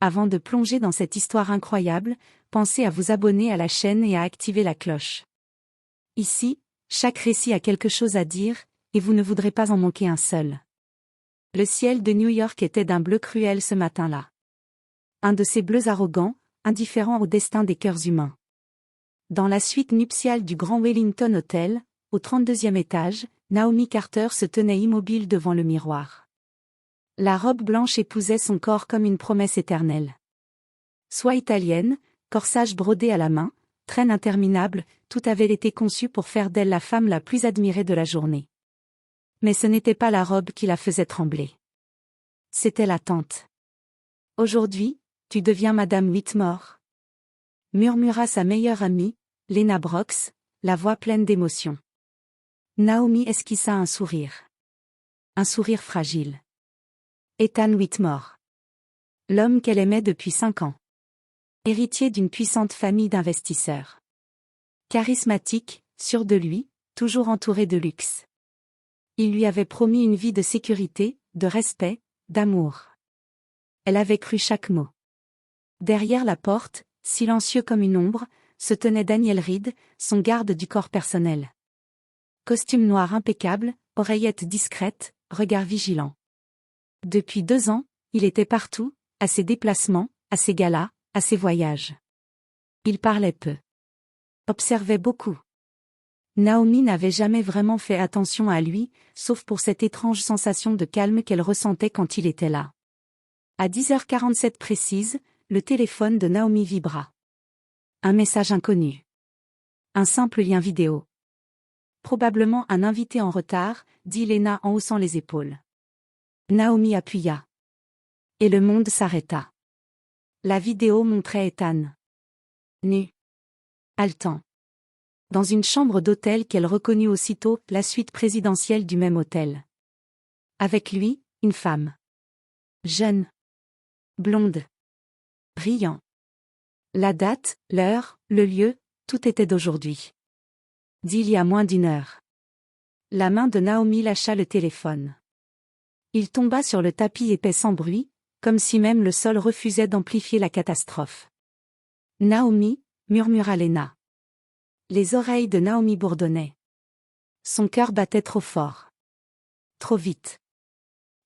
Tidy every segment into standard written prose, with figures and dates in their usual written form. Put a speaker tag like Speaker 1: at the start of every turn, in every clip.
Speaker 1: Avant de plonger dans cette histoire incroyable, pensez à vous abonner à la chaîne et à activer la cloche. Ici, chaque récit a quelque chose à dire, et vous ne voudrez pas en manquer un seul. Le ciel de New York était d'un bleu cruel ce matin-là. Un de ces bleus arrogants, indifférents au destin des cœurs humains. Dans la suite nuptiale du Grand Wellington Hotel, au 32e étage, Naomi Carter se tenait immobile devant le miroir. La robe blanche épousait son corps comme une promesse éternelle. Soie italienne, corsage brodé à la main, traîne interminable, tout avait été conçu pour faire d'elle la femme la plus admirée de la journée. Mais ce n'était pas la robe qui la faisait trembler. C'était l'attente. Aujourd'hui, tu deviens Madame Whitmore, murmura sa meilleure amie, Lena Brooks, la voix pleine d'émotion. Naomi esquissa un sourire. Un sourire fragile. Ethan Whitmore. L'homme qu'elle aimait depuis 5 ans. Héritier d'une puissante famille d'investisseurs. Charismatique, sûr de lui, toujours entouré de luxe. Il lui avait promis une vie de sécurité, de respect, d'amour. Elle avait cru chaque mot. Derrière la porte, silencieux comme une ombre, se tenait Daniel Reed, son garde du corps personnel. Costume noir impeccable, oreillettes discrètes, regard vigilant. Depuis 2 ans, il était partout, à ses déplacements, à ses galas, à ses voyages. Il parlait peu. Observait beaucoup. Naomi n'avait jamais vraiment fait attention à lui, sauf pour cette étrange sensation de calme qu'elle ressentait quand il était là. À 10h47 précise, le téléphone de Naomi vibra. Un message inconnu. Un simple lien vidéo. Probablement un invité en retard, dit Lena en haussant les épaules. Naomi appuya. Et le monde s'arrêta. La vidéo montrait Ethan. Nu. Haletant. Dans une chambre d'hôtel qu'elle reconnut aussitôt, la suite présidentielle du même hôtel. Avec lui, une femme. Jeune. Blonde. Brillant. La date, l'heure, le lieu, tout était d'aujourd'hui. D'il y a moins d'1 heure. La main de Naomi lâcha le téléphone. Il tomba sur le tapis épais sans bruit, comme si même le sol refusait d'amplifier la catastrophe. Naomi, murmura Lena. Les oreilles de Naomi bourdonnaient. Son cœur battait trop fort. Trop vite.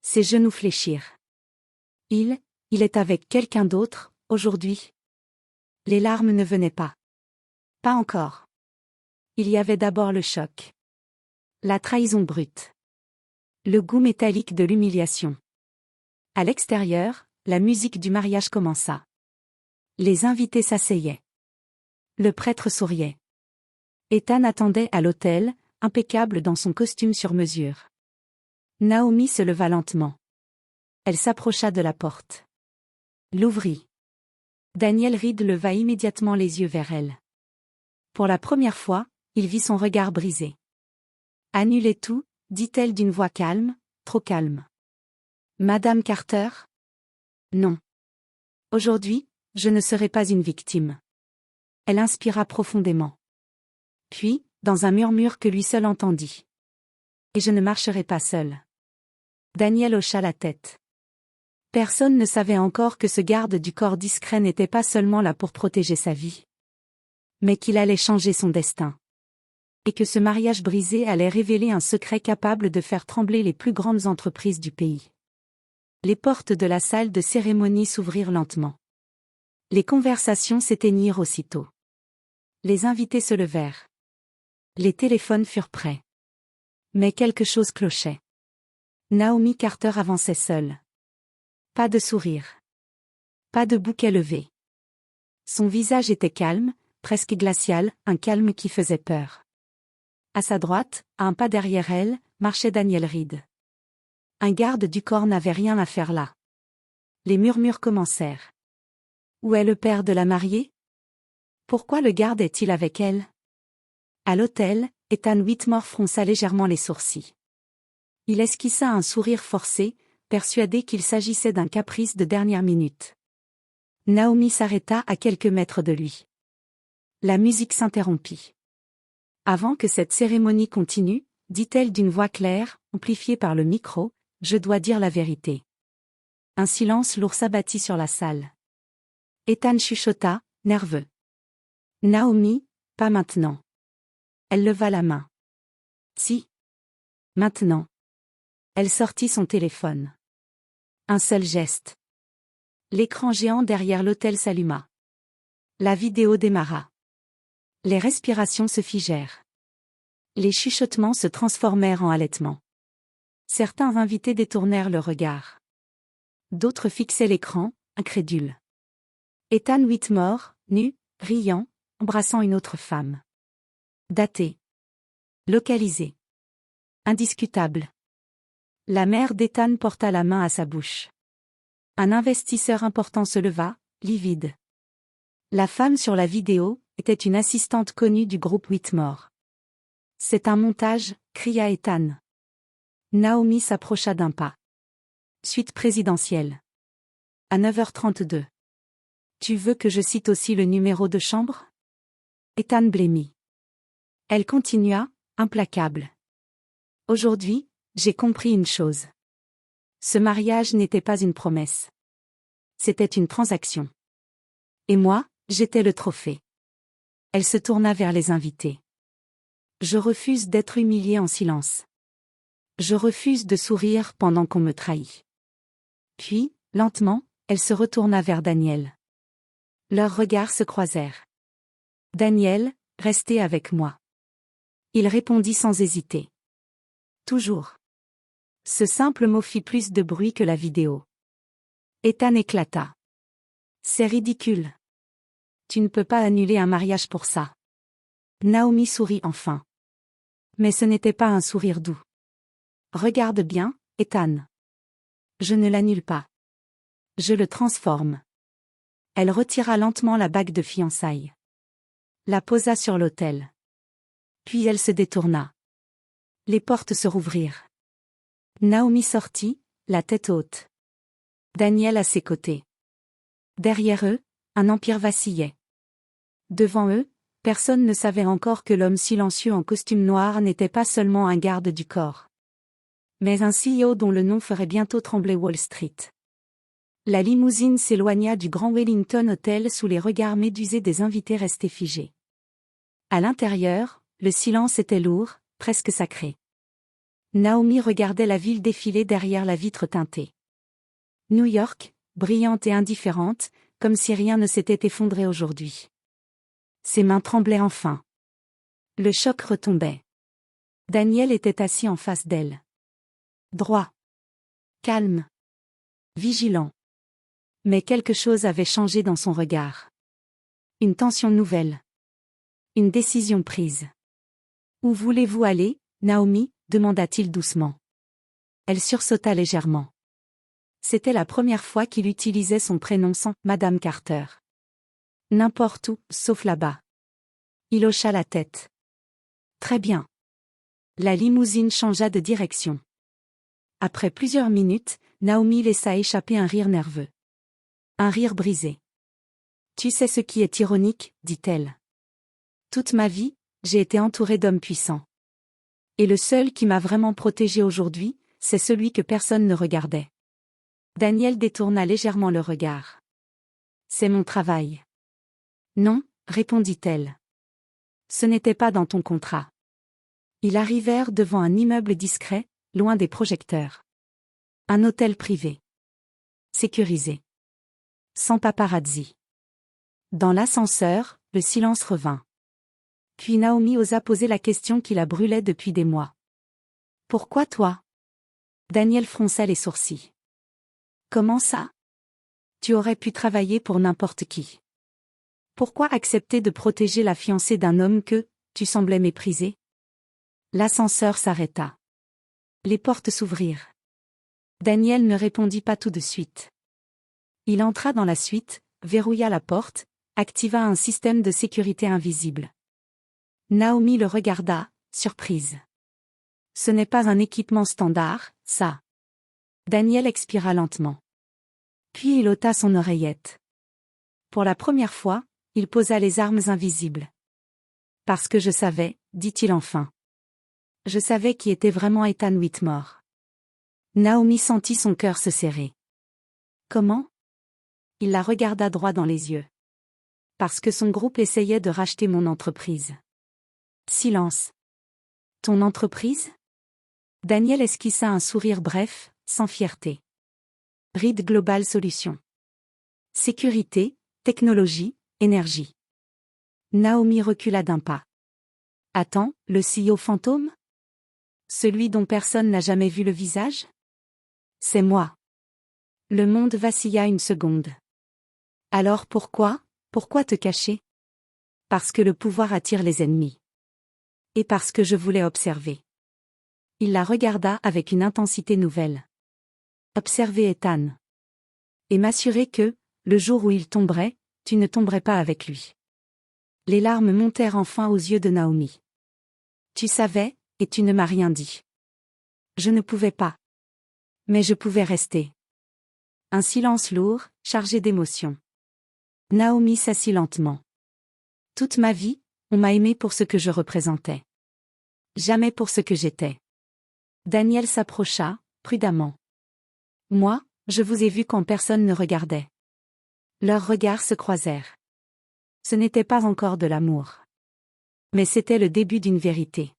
Speaker 1: Ses genoux fléchirent. Il est avec quelqu'un d'autre, aujourd'hui. Les larmes ne venaient pas. Pas encore. Il y avait d'abord le choc. La trahison brute. Le goût métallique de l'humiliation. À l'extérieur, la musique du mariage commença. Les invités s'asseyaient. Le prêtre souriait. Ethan attendait à l'autel, impeccable dans son costume sur mesure. Naomi se leva lentement. Elle s'approcha de la porte. L'ouvrit. Daniel Reed leva immédiatement les yeux vers elle. Pour la première fois, il vit son regard brisé. Annulez tout, dit-elle d'une voix calme, trop calme. Madame Carter? Non. Aujourd'hui, je ne serai pas une victime. Elle inspira profondément. Puis, dans un murmure que lui seul entendit. Et je ne marcherai pas seule. Daniel hocha la tête. Personne ne savait encore que ce garde du corps discret n'était pas seulement là pour protéger sa vie. Mais qu'il allait changer son destin. Et que ce mariage brisé allait révéler un secret capable de faire trembler les plus grandes entreprises du pays. Les portes de la salle de cérémonie s'ouvrirent lentement. Les conversations s'éteignirent aussitôt. Les invités se levèrent. Les téléphones furent prêts. Mais quelque chose clochait. Naomi Carter avançait seule. Pas de sourire. Pas de bouquet levé. Son visage était calme, presque glacial, un calme qui faisait peur. À sa droite, à un pas derrière elle, marchait Daniel Reed. Un garde du corps n'avait rien à faire là. Les murmures commencèrent. Où est le père de la mariée? Pourquoi le garde est-il avec elle? À l'hôtel, Ethan Whitmore fronça légèrement les sourcils. Il esquissa un sourire forcé, persuadé qu'il s'agissait d'un caprice de dernière minute. Naomi s'arrêta à quelques mètres de lui. La musique s'interrompit. Avant que cette cérémonie continue, dit-elle d'une voix claire, amplifiée par le micro, je dois dire la vérité. Un silence lourd s'abattit sur la salle. Ethan chuchota, nerveux. Naomi, pas maintenant. Elle leva la main. Si. Maintenant. Elle sortit son téléphone. Un seul geste. L'écran géant derrière l'hôtel s'alluma. La vidéo démarra. Les respirations se figèrent. Les chuchotements se transformèrent en halètements. Certains invités détournèrent le regard. D'autres fixaient l'écran, incrédules. Ethan Whitmore, nu, riant, embrassant une autre femme. Daté. Localisé. Indiscutable. La mère d'Ethan porta la main à sa bouche. Un investisseur important se leva, livide. La femme sur la vidéo était une assistante connue du groupe Whitmore. C'est un montage, cria Ethan. Naomi s'approcha d'un pas. Suite présidentielle. À 9h32. Tu veux que je cite aussi le numéro de chambre? Ethan blêmit. Elle continua, implacable. Aujourd'hui, j'ai compris une chose. Ce mariage n'était pas une promesse. C'était une transaction. Et moi, j'étais le trophée. Elle se tourna vers les invités. Je refuse d'être humiliée en silence. Je refuse de sourire pendant qu'on me trahit. Puis, lentement, elle se retourna vers Daniel. Leurs regards se croisèrent. Daniel, restez avec moi. Il répondit sans hésiter. Toujours. Ce simple mot fit plus de bruit que la vidéo. Ethan éclata. C'est ridicule. Tu ne peux pas annuler un mariage pour ça. Naomi sourit enfin. Mais ce n'était pas un sourire doux. Regarde bien, Ethan. Je ne l'annule pas. Je le transforme. Elle retira lentement la bague de fiançailles. La posa sur l'autel. Puis elle se détourna. Les portes se rouvrirent. Naomi sortit, la tête haute. Daniel à ses côtés. Derrière eux, un empire vacillait. Devant eux, personne ne savait encore que l'homme silencieux en costume noir n'était pas seulement un garde du corps, mais un CEO dont le nom ferait bientôt trembler Wall Street. La limousine s'éloigna du Grand Wellington Hotel sous les regards médusés des invités restés figés. À l'intérieur, le silence était lourd, presque sacré. Naomi regardait la ville défiler derrière la vitre teintée. New York, brillante et indifférente, comme si rien ne s'était effondré aujourd'hui. Ses mains tremblaient enfin. Le choc retombait. Daniel était assis en face d'elle. Droit. Calme. Vigilant. Mais quelque chose avait changé dans son regard. Une tension nouvelle. Une décision prise. Où voulez-vous aller, Naomi? Demanda-t-il doucement. Elle sursauta légèrement. C'était la première fois qu'il utilisait son prénom sans « Madame Carter ». N'importe où, sauf là-bas. Il hocha la tête. Très bien. La limousine changea de direction. Après plusieurs minutes, Naomi laissa échapper un rire nerveux. Un rire brisé. Tu sais ce qui est ironique, dit-elle. Toute ma vie, j'ai été entourée d'hommes puissants. Et le seul qui m'a vraiment protégée aujourd'hui, c'est celui que personne ne regardait. Daniel détourna légèrement le regard. C'est mon travail. Non, répondit-elle. Ce n'était pas dans ton contrat. Ils arrivèrent devant un immeuble discret, loin des projecteurs. Un hôtel privé. Sécurisé. Sans paparazzi. Dans l'ascenseur, le silence revint. Puis Naomi osa poser la question qui la brûlait depuis des mois. Pourquoi toi? Daniel fronça les sourcils. Comment ça? Tu aurais pu travailler pour n'importe qui. Pourquoi accepter de protéger la fiancée d'un homme que, tu semblais mépriser? L'ascenseur s'arrêta. Les portes s'ouvrirent. Daniel ne répondit pas tout de suite. Il entra dans la suite, verrouilla la porte, activa un système de sécurité invisible. Naomi le regarda, surprise. Ce n'est pas un équipement standard, ça. Daniel expira lentement. Puis il ôta son oreillette. Pour la première fois, il posa les armes invisibles. Parce que je savais, dit-il enfin. Je savais qui était vraiment Ethan Whitmore. Naomi sentit son cœur se serrer. Comment? Il la regarda droit dans les yeux. Parce que son groupe essayait de racheter mon entreprise. Silence. Ton entreprise? Daniel esquissa un sourire bref, sans fierté. Reed Global Solutions. Sécurité, technologie, énergie. Naomi recula d'un pas. Attends, le CEO fantôme? Celui dont personne n'a jamais vu le visage? C'est moi. Le monde vacilla une seconde. Alors pourquoi te cacher? Parce que le pouvoir attire les ennemis. Et parce que je voulais observer. Il la regarda avec une intensité nouvelle. Observer Ethan. Et m'assurer que, le jour où il tomberait, tu ne tomberais pas avec lui. Les larmes montèrent enfin aux yeux de Naomi. Tu savais, et tu ne m'as rien dit. Je ne pouvais pas. Mais je pouvais rester. Un silence lourd, chargé d'émotion. Naomi s'assit lentement. Toute ma vie, on m'a aimé pour ce que je représentais. Jamais pour ce que j'étais. Daniel s'approcha, prudemment. Moi, je vous ai vu quand personne ne regardait. Leurs regards se croisèrent. Ce n'était pas encore de l'amour. Mais c'était le début d'une vérité.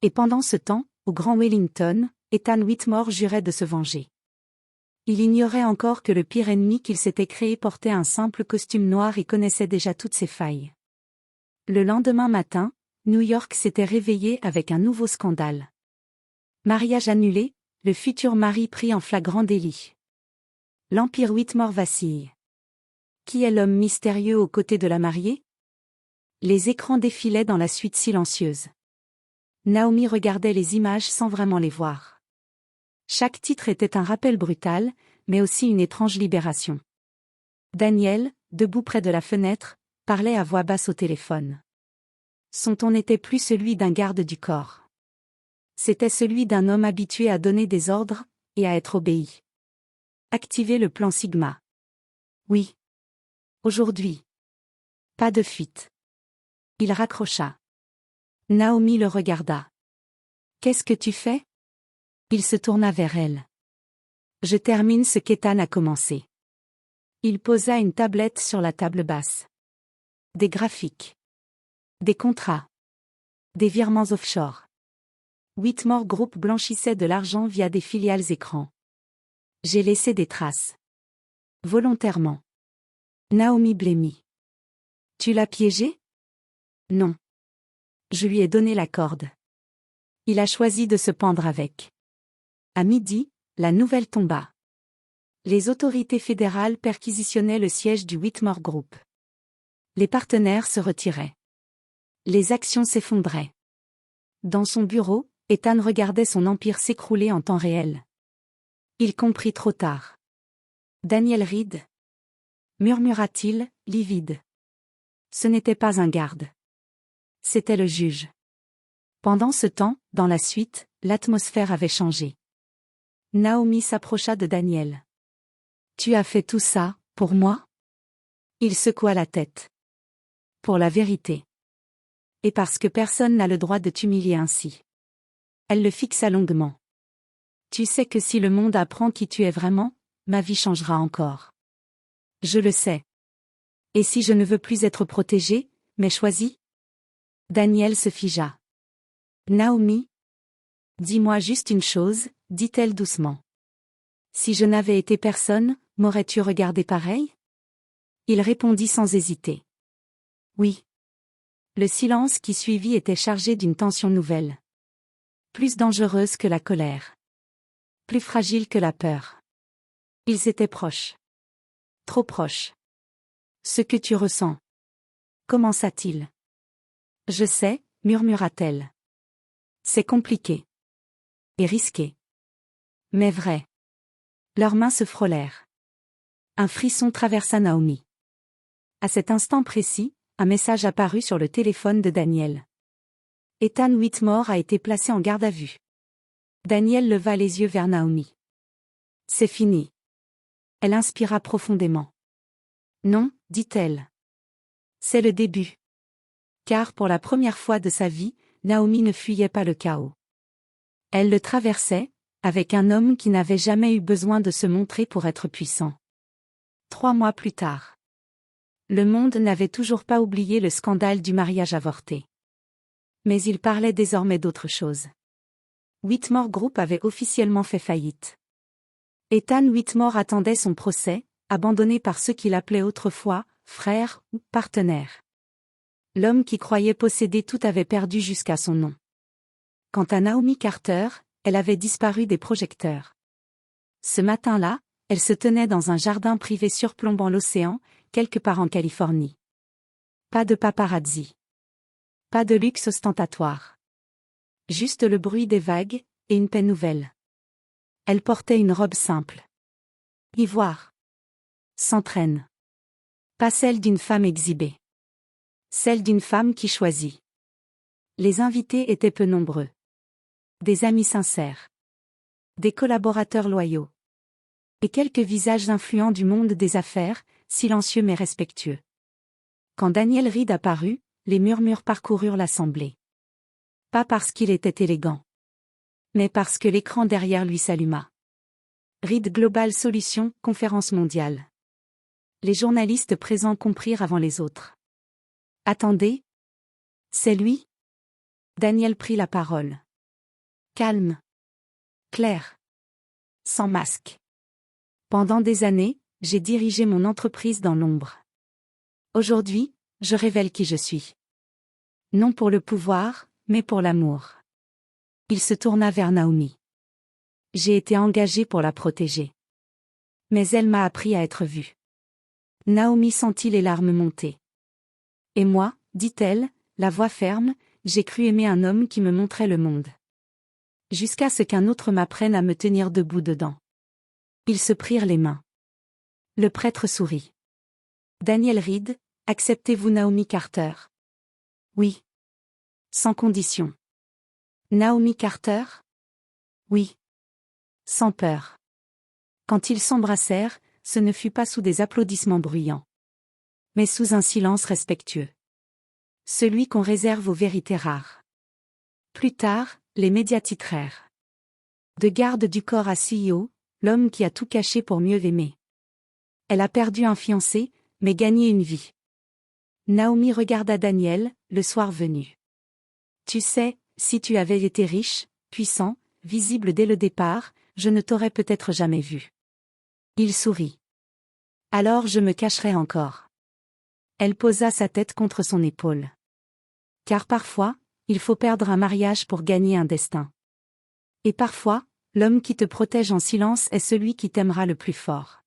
Speaker 1: Et pendant ce temps, au Grand Wellington, Ethan Whitmore jurait de se venger. Il ignorait encore que le pire ennemi qu'il s'était créé portait un simple costume noir et connaissait déjà toutes ses failles. Le lendemain matin, New York s'était réveillé avec un nouveau scandale. Mariage annulé, le futur mari pris en flagrant délit. L'empire Whitmore vacille. Qui est l'homme mystérieux aux côtés de la mariée? Les écrans défilaient dans la suite silencieuse. Naomi regardait les images sans vraiment les voir. Chaque titre était un rappel brutal, mais aussi une étrange libération. Daniel, debout près de la fenêtre, parlait à voix basse au téléphone. Son ton n'était plus celui d'un garde du corps. C'était celui d'un homme habitué à donner des ordres, et à être obéi. Activez le plan Sigma. Oui. Aujourd'hui. Pas de fuite. Il raccrocha. Naomi le regarda. Qu'est-ce que tu fais? Il se tourna vers elle. Je termine ce qu'Ethan a commencé. Il posa une tablette sur la table basse. Des graphiques. Des contrats. Des virements offshore. Whitmore Group blanchissait de l'argent via des filiales écrans. J'ai laissé des traces. Volontairement. Naomi blêmit. Tu l'as piégé? Non. Je lui ai donné la corde. Il a choisi de se pendre avec. À midi, la nouvelle tomba. Les autorités fédérales perquisitionnaient le siège du Whitmore Group. Les partenaires se retiraient. Les actions s'effondraient. Dans son bureau, Ethan regardait son empire s'écrouler en temps réel. Il comprit trop tard. Daniel Reed? Murmura-t-il, livide. Ce n'était pas un garde. C'était le juge. Pendant ce temps, dans la suite, l'atmosphère avait changé. Naomi s'approcha de Daniel. Tu as fait tout ça, pour moi? Il secoua la tête. Pour la vérité. Et parce que personne n'a le droit de t'humilier ainsi. Elle le fixa longuement. Tu sais que si le monde apprend qui tu es vraiment, ma vie changera encore. Je le sais. Et si je ne veux plus être protégée, mais choisie? Daniel se figea. Naomi? Dis-moi juste une chose, dit-elle doucement. Si je n'avais été personne, m'aurais-tu regardé pareil? Il répondit sans hésiter. Oui. Le silence qui suivit était chargé d'une tension nouvelle. Plus dangereuse que la colère. Plus fragile que la peur. Ils étaient proches. Trop proches. Ce que tu ressens. Commença-t-il. Je sais, murmura-t-elle. C'est compliqué. Et risqué. Mais vrai. Leurs mains se frôlèrent. Un frisson traversa Naomi. À cet instant précis, un message apparut sur le téléphone de Daniel. Ethan Whitmore a été placé en garde à vue. Daniel leva les yeux vers Naomi. C'est fini. Elle inspira profondément. Non, dit-elle. C'est le début. Car pour la première fois de sa vie, Naomi ne fuyait pas le chaos. Elle le traversait, avec un homme qui n'avait jamais eu besoin de se montrer pour être puissant. 3 mois plus tard. Le monde n'avait toujours pas oublié le scandale du mariage avorté. Mais il parlait désormais d'autre chose. Whitmore Group avait officiellement fait faillite. Ethan Whitmore attendait son procès, abandonné par ceux qu'il appelait autrefois frères ou partenaires. L'homme qui croyait posséder tout avait perdu jusqu'à son nom. Quant à Naomi Carter, elle avait disparu des projecteurs. Ce matin-là, elle se tenait dans un jardin privé surplombant l'océan, quelque part en Californie. Pas de paparazzi. Pas de luxe ostentatoire. Juste le bruit des vagues, et une paix nouvelle. Elle portait une robe simple. Ivoire. Sans traîne. Pas celle d'une femme exhibée. Celle d'une femme qui choisit. Les invités étaient peu nombreux. Des amis sincères. Des collaborateurs loyaux. Et quelques visages influents du monde des affaires, silencieux mais respectueux. Quand Daniel Reed apparut, les murmures parcoururent l'assemblée. Pas parce qu'il était élégant. Mais parce que l'écran derrière lui s'alluma. Reed Global Solutions, conférence mondiale. Les journalistes présents comprirent avant les autres. Attendez. C'est lui? Daniel prit la parole. Calme. Clair. Sans masque. Pendant des années, j'ai dirigé mon entreprise dans l'ombre. Aujourd'hui, je révèle qui je suis. Non pour le pouvoir, mais pour l'amour. Il se tourna vers Naomi. J'ai été engagé pour la protéger. Mais elle m'a appris à être vue. Naomi sentit les larmes monter. Et moi, dit-elle, la voix ferme, j'ai cru aimer un homme qui me montrait le monde. Jusqu'à ce qu'un autre m'apprenne à me tenir debout dedans. Ils se prirent les mains. Le prêtre sourit. Daniel Reed, acceptez-vous Naomi Carter? Oui. Sans condition. Naomi Carter? Oui. Sans peur. Quand ils s'embrassèrent, ce ne fut pas sous des applaudissements bruyants. Mais sous un silence respectueux. Celui qu'on réserve aux vérités rares. Plus tard, les médias titrèrent. De garde du corps à CEO, l'homme qui a tout caché pour mieux l'aimer. Elle a perdu un fiancé, mais gagné une vie. Naomi regarda Daniel, le soir venu. Tu sais, si tu avais été riche, puissant, visible dès le départ, je ne t'aurais peut-être jamais vu. Il sourit. Alors je me cacherai encore. Elle posa sa tête contre son épaule. Car parfois, il faut perdre un mariage pour gagner un destin. Et parfois, l'homme qui te protège en silence est celui qui t'aimera le plus fort.